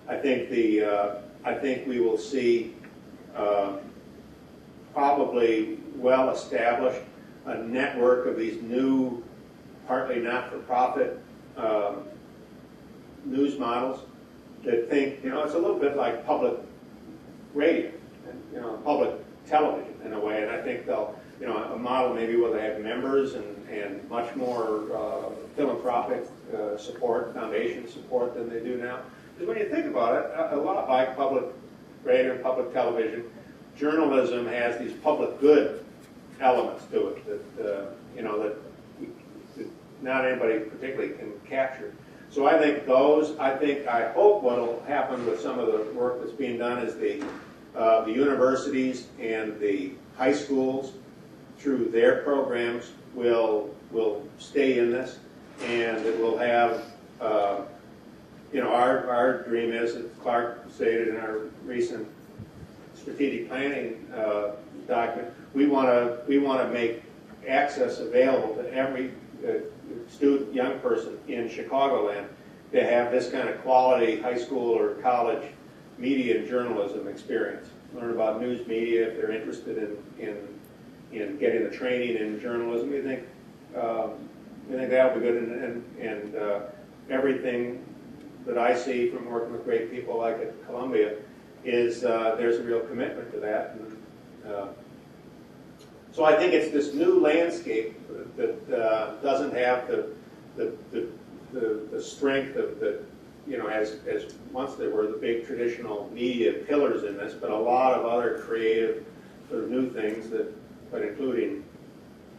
I think I think we will see probably well-established a network of these new, partly not-for-profit news models that think, it's a little bit like public radio and, public television in a way. And I think they'll, a model maybe where they have members and much more philanthropic support, foundation support than they do now. Because when you think about it, a lot like public radio and public television, journalism has these public good elements to it that that not anybody particularly can capture. So I think I hope what will happen with some of the work that's being done is the universities and the high schools through their programs will stay in this, and it will have our dream is, as Clark stated in our recent strategic planning document, we want to make access available to every student, young person in Chicagoland to have this kind of quality high school or college media and journalism experience. Learn about news media if they're interested in getting the training in journalism. We think that'll be good, and everything that I see from working with great people like at Columbia is there's a real commitment to that. And, so I think it's this new landscape that doesn't have the strength of the, as once there were the big traditional media pillars in this, but a lot of other creative sort of new things but including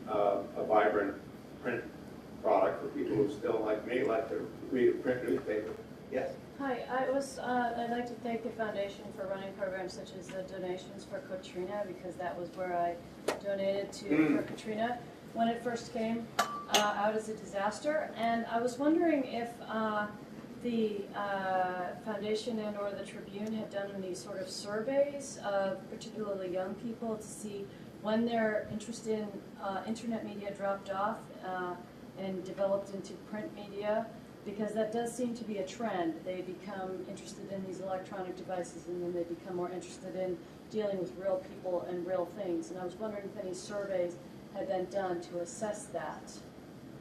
a vibrant print product for people who still, like me, like to read a print newspaper. Yes? Hi, I'd like to thank the foundation for running programs such as the donations for Katrina, because that was where I donated to for Katrina when it first came out as a disaster. And I was wondering if the foundation and or the Tribune had done any sort of surveys of particularly young people to see when their interest in internet media dropped off and developed into print media, because that does seem to be a trend. They become interested in these electronic devices, and then they become more interested in dealing with real people and real things. And I was wondering if any surveys had been done to assess that.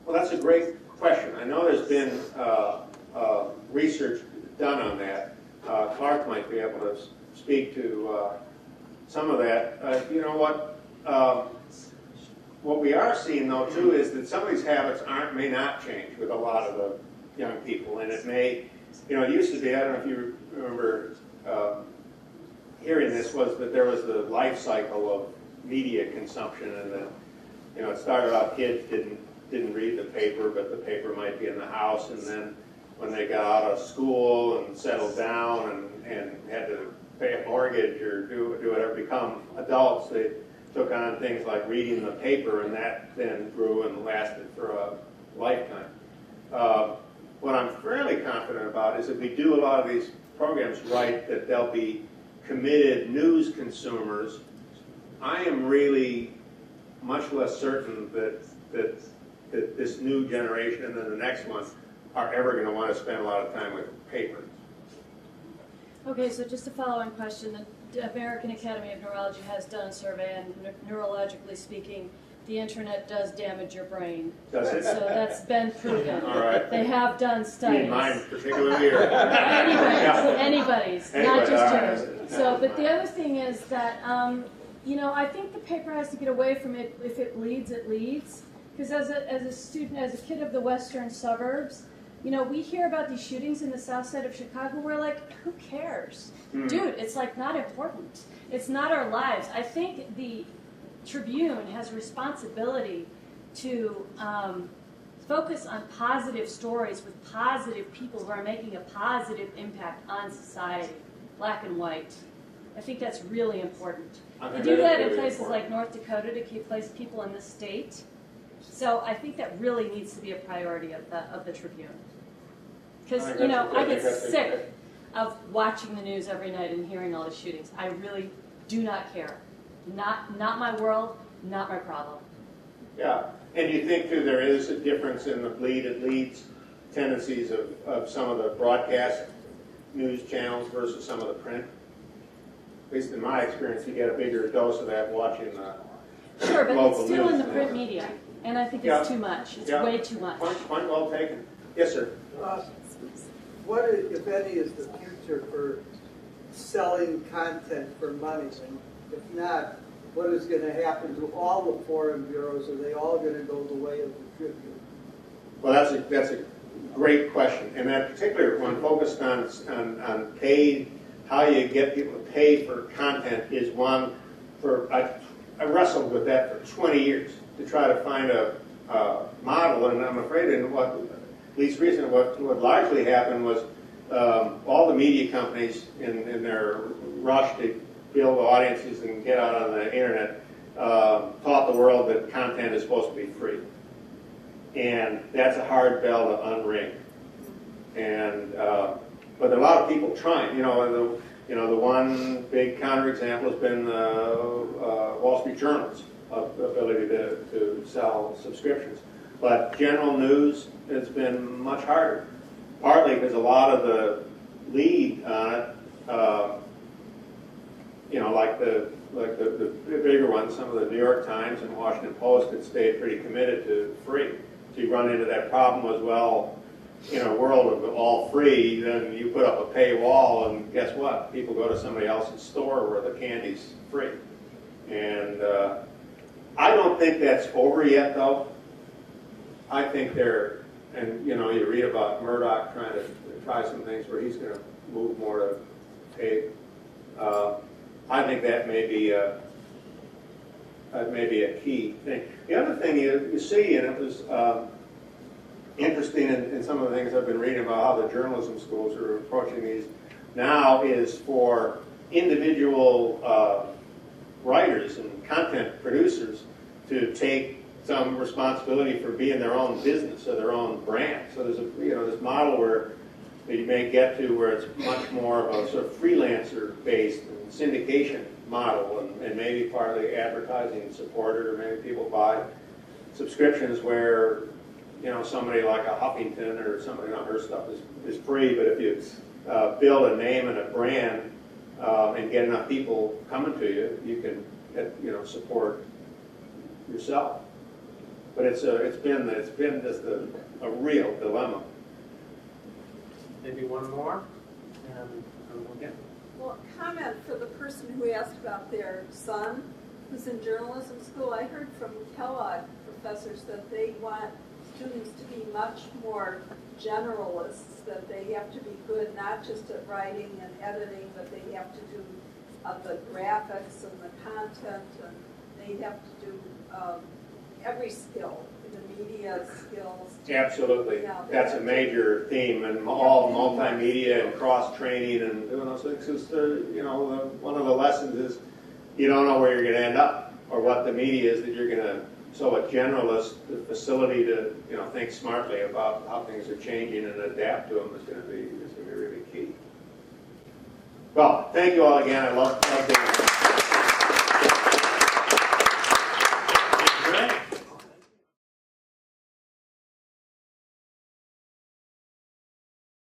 Well, that's a great question. I know there's been research done on that. Clark might be able to speak to some of that. What we are seeing, though, too, is that some of these habits may not change with a lot of the young people, and it may, it used to be, I don't know if you remember hearing this, was that there was the life cycle of media consumption, and that, it started out kids didn't read the paper, but the paper might be in the house, and then when they got out of school and settled down and had to pay a mortgage or do whatever, become adults, they took on things like reading the paper, and that then grew and lasted for a lifetime. What I'm fairly confident about is if we do a lot of these programs right, that they'll be committed news consumers. I am really much less certain that this new generation and then the next one are ever going to want to spend a lot of time with paper. Okay, so just a follow-on question. The American Academy of Neurology has done a survey, and neurologically speaking, the internet does damage your brain. Does it? So that's been proven. All right. They have done studies. Mine particularly, or anybody's, not just yours. Right. So, but the other thing is that, I think the paper has to get away from it. If it bleeds, it leads. Because as a student, as a kid of the western suburbs, we hear about these shootings in the south side of Chicago. We're like, who cares? Dude, it's like not important. It's not our lives. I think the Tribune has a responsibility to focus on positive stories with positive people who are making a positive impact on society, black and white. I think that's really important. They do that in places like North Dakota to keep people in the state. So I think that really needs to be a priority of the Tribune. Because, I get sick of watching the news every night and hearing all the shootings. I really do not care. Not my world, not my problem. Yeah, and you think, too, there is a difference in the bleed it leads tendencies of some of the broadcast news channels versus some of the print. At least in my experience, you get a bigger dose of that watching the Sure, but local it's still in news. the print media, and I think Yeah. it's too much. It's Yeah. way too much. Point well taken. Yes, sir. What, if any, is the future for selling content for money? And if not, what is going to happen to all the foreign bureaus? Are they all going to go the way of the Tribune? Well, that's a great question, and that particular one focused on paid, how you get people to pay for content is one for I wrestled with that for 20 years to try to find a model, and I'm afraid in what at least recently what largely happened was all the media companies in their rush to build audiences and get out on the internet taught the world that content is supposed to be free. And that's a hard bell to unring. And but there are a lot of people trying. The one big counterexample has been Wall Street Journal's ability to sell subscriptions. But general news has been much harder. Partly because a lot of the lead on it, like the bigger ones, some of the New York Times and Washington Post had stayed pretty committed to free. So you run into that problem as well. In a world of all free, then you put up a paywall, and guess what? People go to somebody else's store where the candy's free. And I don't think that's over yet, though. I think you read about Murdoch trying to try some things where he's going to move more to pay. I think that may be a key thing. The other thing you see, and it was interesting in some of the things I've been reading about how the journalism schools are approaching these now, is for individual writers and content producers to take some responsibility for being their own business or their own brand. So there's this model where you may get to where it's much more of a sort of freelancer-based and syndication model, and maybe partly advertising supported, or maybe people buy subscriptions where somebody like a Huffington or somebody, her stuff is free, but if you build a name and a brand and get enough people coming to you, you can support yourself. But it's been just a real dilemma. Maybe one more. Well, comment for the person who asked about their son who's in journalism school. I heard from Kellogg professors that they want students to be much more generalists, that they have to be good not just at writing and editing, but they have to do the graphics and the content, and they have to do every skill, the media skills. Absolutely. That's a major theme, and all multimedia and cross-training and doing those things. One of the lessons is you don't know where you're going to end up or what the media is that you're going to. So a generalist, the facility to think smartly about how things are changing and adapt to them is going to be really key. Well, thank you all again. I love being